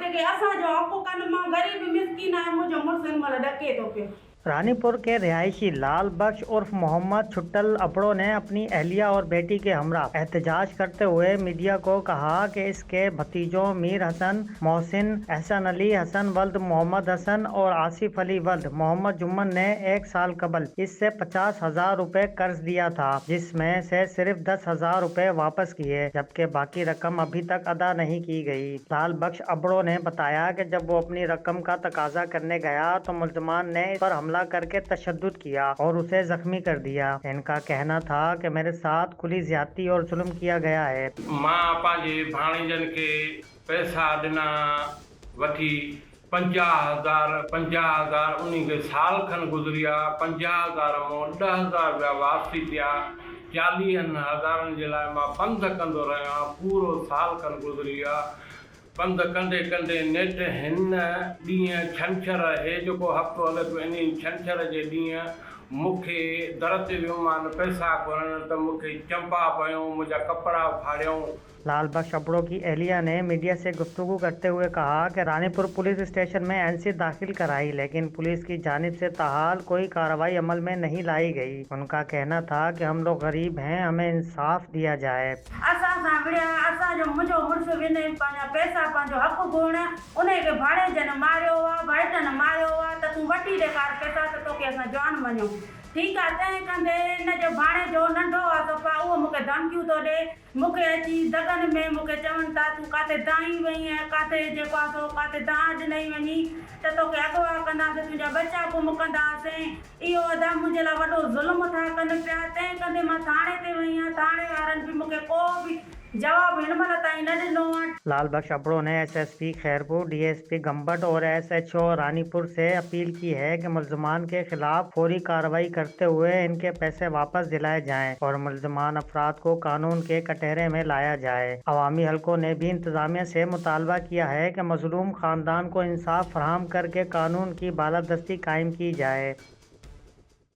जेके असांजो हक़ कान मां ग़रीब मिसकीन आहियां मुंहिंजो मुड़ुसु हिन महिल ॾके थो पियो। रानीपुर के रिहायशी लाल बख्श उर्फ मोहम्मद छुट्टल अबड़ो ने अपनी अहलिया और बेटी के हमरा एहतजाज करते हुए मीडिया को कहा कि इसके भतीजों मीर हसन, मोहसिन, एहसन अली हसन वल्द मोहम्मद हसन और आसिफ अली वल्द मोहम्मद जुम्मन ने 1 साल कबल इससे 50,000 रुपए कर्ज दिया था, जिसमें से सिर्फ 10,000 रुपए वापस किए, जबकि बाकी रकम अभी तक अदा नहीं की गई। लाल बख्श अबड़ो ने बताया कि जब वो अपनी रकम का तकाजा करने गया तो मुल्जमान ने इस पर हमला करके तशद्दुद किया और उसे जख्मी कर दिया। इनका कहना था कि मेरे साथ कुली ज्यादती और जुल्म किया गया है। मां पंहिंजे भाणेजनि खे पैसा ॾिना वठी 50,000 उन्हीं खे साल खनि गुज़रिया। 50,000 मां 10,000 रुपया वापसी थिया। 40,000 जे लाइ मां पंध कंदो रहियां। पूरो साल खनि गुज़री विया। पंध कंदे कंदे नेट हिन ॾींहुं छंछरु हे जेको हफ़्तो हले पियो इन छंछर जे ॾींहुं मूंखे दर ते वियुमि पैसा कोन्हनि त मूंखे चंपा पयूं, मुंहिंजा कपिड़ा फाड़ियऊं। लाल बख्श अबड़ो की एहलिया ने मीडिया से गुफ्तगू करते हुए कहा कि रानीपुर पुलिस स्टेशन में एनसी दाखिल कराई, लेकिन पुलिस की जानिब से ताहाल कोई कार्रवाई अमल में नहीं लाई गई। उनका कहना था कि हम लोग गरीब हैं, हमें इंसाफ दिया जाए। असां सां विड़िया असांजो मुंहिंजो मुड़ुसु विनय पंहिंजा पैसा पंहिंजो हक़ घुरण उन खे भाणेजनि मारियो आहे, भाइटनि मारियो आहे त तूं वठी ॾेखार पैसा त तोखे असां जान मञूं। ठीकु आहे, तंहिं कंदे हिनजो भाणेजो नंढो आहे त उहो मूंखे धमकियूं थो ॾिए। मूंखे अची दगनि में मूंखे चवनि था तूं काथे दाई वई ऐं काथे जेको आहे सो काथे दाज ॾेई वञी त तोखे अगवा कंदासीं, तुंहिंजा बचा गुम कंदासीं। इहो अदा मुंहिंजे लाइ वॾो ज़ुल्म था कनि पिया। तंहिं कंदे मां थाणे ते वई आहियां, थाणे वारनि बि मूंखे को बि जवाब हिन महिल ताईं न ॾिनो आहे। लाल बख्श अबड़ो ने एसएसपी खैरपुर, डीएसपी गंबट और एसएचओ रानीपुर से अपील की है कि मुल्जमान के खिलाफ फौरी कार्रवाई करते हुए इनके पैसे वापस दिलाए जाएं और मुल्जमान अफराद को कानून के कटहरे में लाया जाए। अवामी हलकों ने भी इंतजामिया से मुतालबा किया है कि मजलूम खानदान को इंसाफ फराहम करके कानून की बालादस्ती कायम की जाए।